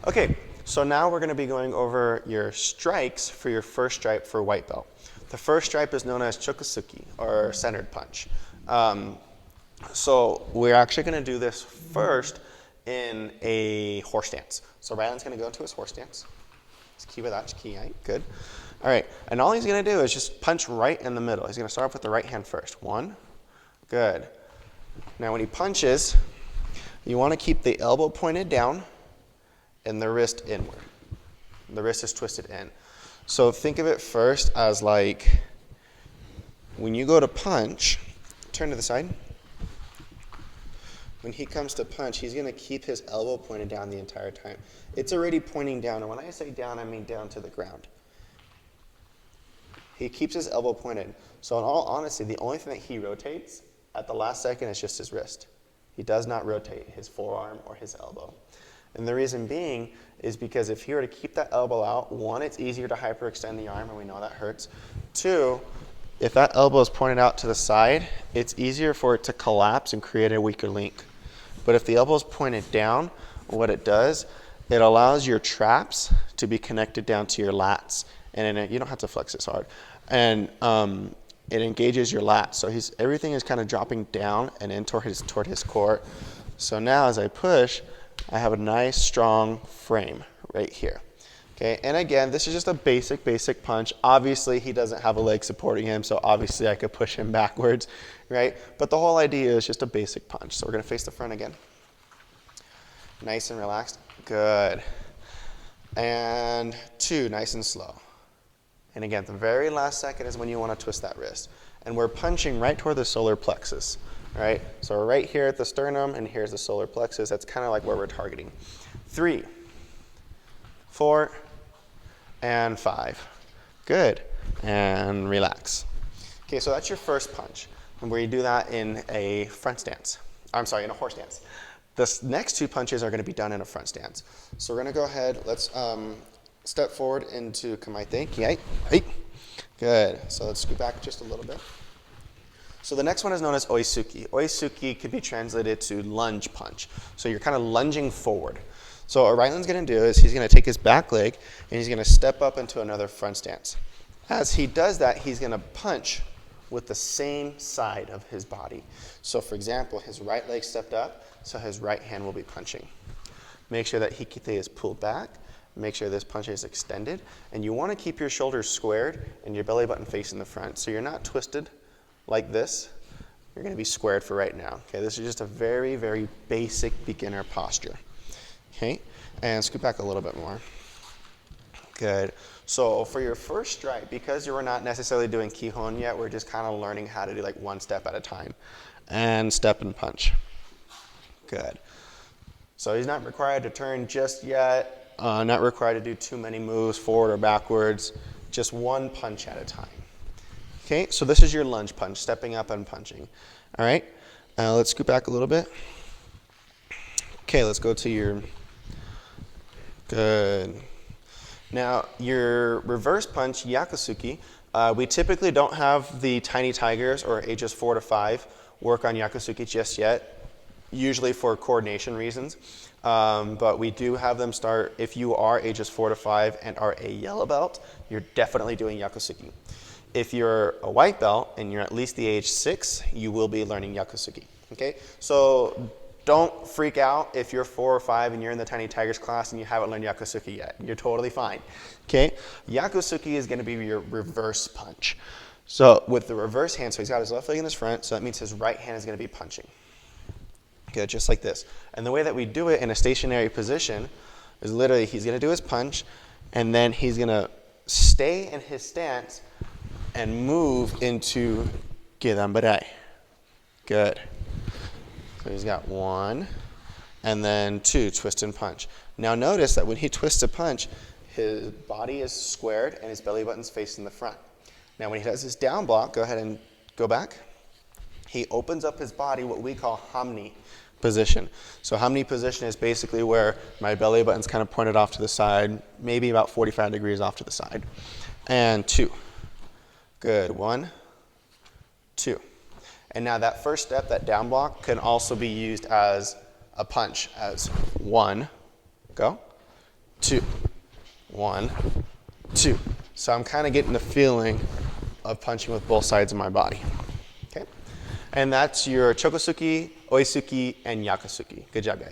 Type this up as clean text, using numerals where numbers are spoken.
Okay, so now we're going to be going over your strikes for your first stripe for white belt. The first stripe is known as chokusuki, or centered punch. So we're actually going to do this first in a horse stance. So Ryland's going to go into his horse stance. Let's keep it that key, right? Good. All right, and all he's going to do is just punch right in the middle. He's going to start off with the right hand first. One, good. Now when he punches, you want to keep the elbow pointed down and the wrist inward. The wrist is twisted in. So think of it first as like when you go to punch, turn to the side. When he comes to punch, he's going to keep his elbow pointed down the entire time. It's already pointing down, and when I say down, I mean down to the ground. He keeps his elbow pointed. So in all honesty, the only thing that he rotates at the last second is just his wrist. He does not rotate his forearm or his elbow. And the reason being is because if he were to keep that elbow out, one, it's easier to hyperextend the arm, and we know that hurts. Two, if that elbow is pointed out to the side, it's easier for it to collapse and create a weaker link. But if the elbow is pointed down, what it does, it allows your traps to be connected down to your lats. And you don't have to flex this hard. And it engages your lats. So everything is kind of dropping down and in toward his core. So now as I push, I have a nice strong frame right here. Okay, and again, this is just a basic punch. Obviously, he doesn't have a leg supporting him, so obviously I could push him backwards, right? But the whole idea is just a basic punch. So we're gonna face the front again. Nice and relaxed, good. And two, nice and slow. And again, the very last second is when you wanna twist that wrist. And we're punching right toward the solar plexus, right? So we're right here at the sternum, and here's the solar plexus. That's kind of like where we're targeting. 3, 4, and 5. Good. And relax. Okay, so that's your first punch, and where you do that in a front stance. I'm sorry, in a horse stance. The next two punches are going to be done in a front stance. So we're going to go ahead. Let's step forward into kamaite. Kiai. Hey. Good. So let's scoot back just a little bit. So the next one is known as oisuki. Oisuki could be translated to lunge punch. So you're kind of lunging forward. So what Ryland's going to do is he's going to take his back leg and he's going to step up into another front stance. As he does that, he's going to punch with the same side of his body. So for example, his right leg stepped up, so his right hand will be punching. Make sure that hikite is pulled back. Make sure this punch is extended. And you want to keep your shoulders squared and your belly button facing the front. So you're not twisted like this. You're going to be squared for right now. Okay, this is just a very basic beginner posture. Okay, and scoot back a little bit more. Good. So for your first strike, because you were not necessarily doing kihon yet, we're just kind of learning how to do like one step at a time. And step and punch. Good. So he's not required to turn just yet, not required to do too many moves forward or backwards, just one punch at a time. Okay, so this is your lunge punch, stepping up and punching. All right, let's scoot back a little bit. Okay, let's go to your, good. Now, your reverse punch, yakusuki, we typically don't have the tiny tigers or ages 4 to 5 work on yakusuki just yet, usually for coordination reasons. But we do have them start, if you are ages 4 to 5 and are a yellow belt, you're definitely doing yakusuki. If you're a white belt and you're at least the age 6, you will be learning yakusuki. Okay, so don't freak out if you're 4 or 5 and you're in the Tiny Tigers class and you haven't learned yakusuki yet. You're totally fine. Okay, yakusuki is going to be your reverse punch. So with the reverse hand, so he's got his left leg in his front, so that means his right hand is going to be punching. Good, just like this. And the way that we do it in a stationary position is literally he's going to do his punch, and then he's going to stay in his stance and move into Girambarai. Good. So he's got 1, and then 2, twist and punch. Now notice that when he twists a punch, his body is squared and his belly button's facing the front. Now when he does his down block, go ahead and go back. He opens up his body, what we call hamni position. So hamni position is basically where my belly button's kind of pointed off to the side, maybe about 45 degrees off to the side. And 2. Good, 1, 2. And now that first step, that down block, can also be used as a punch, as 1, go, 2, 1, 2. So I'm kind of getting the feeling of punching with both sides of my body. Okay? And that's your Chokosuki, Oisuki, and Yakusuki. Good job, guys.